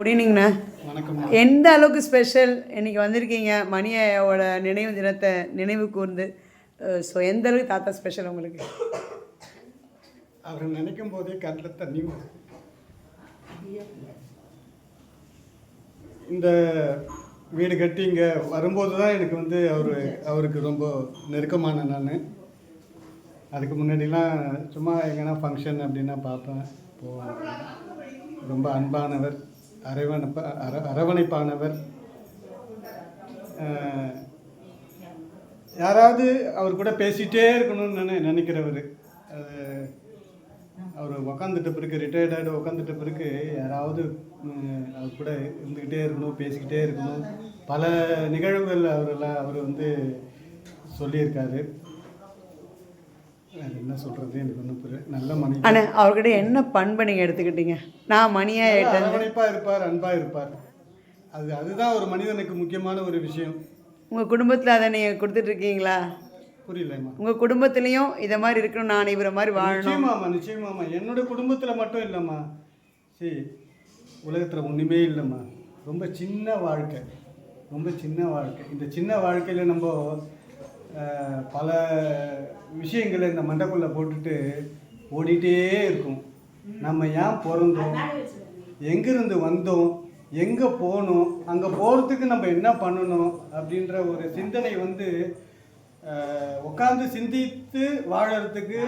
Good ஈவினிங்ண்ணா. வணக்கம். எந்த அளவுக்கு ஸ்பெஷல் இன்றைக்கி வந்திருக்கீங்க மணியோட நினைவு தினத்தை நினைவு கூர்ந்து? ஸோ எந்த அளவுக்கு தாத்தா ஸ்பெஷல் உங்களுக்கு? அவர் நினைக்கும் போதே கண்ணில் தண்ணி வரும். இந்த வீடு கட்டி இங்கே வரும்போது தான் எனக்கு வந்து அவருக்கு ரொம்ப நெருக்கமான நான். அதுக்கு முன்னாடிலாம் சும்மா எங்கன்னா ஃபங்க்ஷன் அப்படின்னா பார்ப்பேன், போவேன். ரொம்ப அன்பானவர், அரவணைப்பானவர். யாராவது அவர் கூட பேசிகிட்டே இருக்கணும்னு நினைக்கிறவர். அவர் உக்காந்துட்ட பிறகு, ரிட்டையர்டாக உக்காந்துட்ட பிறகு யாராவது அவர் கூட இருந்துக்கிட்டே இருக்கணும், பேசிக்கிட்டே இருக்கணும். பல நிகழ்வுகள் அவர் வந்து சொல்லியிருக்காரு. என்ன சொல்கிறது, எனக்கு ஒன்றும் புரியல. நல்ல மனிதன். ஆனால் அவர்கிட்ட என்ன பண்பை நீங்கள் எடுத்துக்கிட்டீங்க? நான் மணியாக அரவணைப்பாக இருப்பார், அன்பாக இருப்பார். அதுதான் ஒரு மனிதனுக்கு முக்கியமான ஒரு விஷயம். உங்கள் குடும்பத்தில் அதை நீங்கள் கொடுத்துட்ருக்கீங்களா? புரியலம்மா. உங்கள் குடும்பத்துலேயும் இதை மாதிரி இருக்கணும், நான் இவரை மாதிரி வாழணும்? நிச்சயமாம்மா. என்னோடய குடும்பத்தில் மட்டும் இல்லைம்மா, சரி உலகத்தில் ஒன்றுமே இல்லைம்மா. ரொம்ப சின்ன வாழ்க்கை, ரொம்ப சின்ன வாழ்க்கை. இந்த சின்ன வாழ்க்கையில் நம்ம பல விஷயங்களை இந்த மண்டைக்குள்ளே போட்டுட்டு ஓடிட்டே இருக்கும். நம்ம ஏன் பிறந்தோம், எங்கேருந்து வந்தோம், எங்கே போகணும், அங்கே போகிறதுக்கு நம்ம என்ன பண்ணணும் அப்படின்ற ஒரு சிந்தனை வந்து உட்காந்து சிந்தித்து வாழறதுக்கு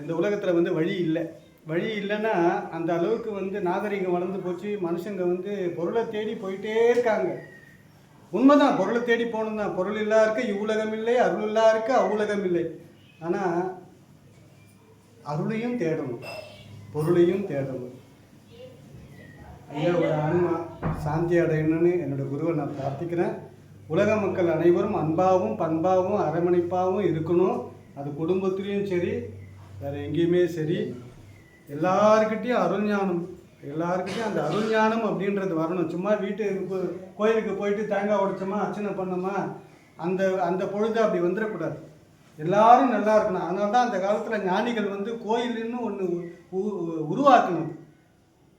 இந்த உலகத்தில் வந்து வழி இல்லை. வழி இல்லைன்னா அந்த அளவுக்கு வந்து நாகரிகம் வளர்ந்து போச்சு. மனுஷங்க வந்து பொருளை தேடி போயிட்டே இருக்காங்க. உண்மைதான், பொருளை தேடி போகணும் தான். பொருள் இல்லாருக்கு இவ்வுலகம் இல்லை, அருள் இல்லாருக்கு அவ்வுலகம் இல்லை. ஆனால் அருளையும் தேடணும், பொருளையும் தேடணும். ஐயா ஒரு ஆன்மா சாந்தி அடையணும்னு என்னோட குருவை நான் பிரார்த்திக்கிறேன். உலக மக்கள் அனைவரும் அன்பாகவும் பண்பாகவும் அரவணைப்பாகவும் இருக்கணும். அது குடும்பத்துலேயும் சரி, வேறு எங்கேயுமே சரி. எல்லாருக்கிட்டையும் அருள் ஞானம், எல்லாருக்கிட்டையும் அந்த அருள் ஞானம் அப்படின்றது வரணும். சும்மா கோயிலுக்கு போயிட்டு தேங்காய் உடைச்சோமா, அர்ச்சனை பண்ணோமா, அந்த பொழுது அப்படி வந்துடக்கூடாது. எல்லாரும் நல்லா இருக்கணும். அதனால தான் அந்த காலத்தில் ஞானிகள் வந்து கோயில்னு ஒன்று உருவாக்குனது.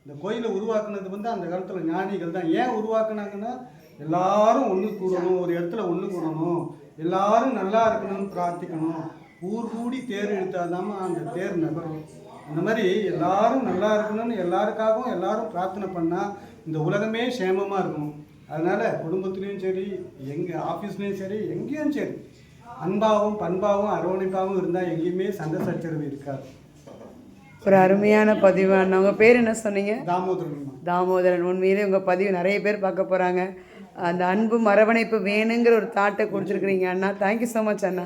இந்த கோயிலை உருவாக்குனது வந்து அந்த காலத்தில் ஞானிகள் தான். ஏன் உருவாக்குனாங்கன்னா, எல்லாரும் ஒன்று கூடணும், ஒரு இடத்துல ஒன்று கூடணும், எல்லாரும் நல்லா இருக்கணும்னு பிரார்த்திக்கணும். ஊர் கூடி தேர் இழுத்தாதாம அந்த தேர் நகரும். அந்த மாதிரி எல்லாரும் நல்லா இருக்கணும்னு எல்லாருக்காகவும் எல்லாரும் பிரார்த்தனை பண்ணால் இந்த உலகமே சேமமாக இருக்கணும். அதனால் குடும்பத்துலேயும் சரி, எங்கள் ஆஃபீஸ்லேயும் சரி, எங்கேயும் சரி அன்பாகவும் பண்பாகவும் அரவணைப்பாகவும் இருந்தால் எங்கேயுமே சண்டை சச்சரவு இருக்காது. ஒரு அருமையான பதிவான. உங்கள் பேர் என்ன சொன்னீங்க? தாமோதரன். தாமோதரன். உண்மையிலே உங்கள் பதிவு நிறைய பேர் பார்க்க போகிறாங்க. அந்த அன்பும் அரவணைப்பு வேணுங்கிற ஒரு தாட்டை கொடுத்துருக்குறீங்க அண்ணா. தேங்க்யூ ஸோ மச் அண்ணா.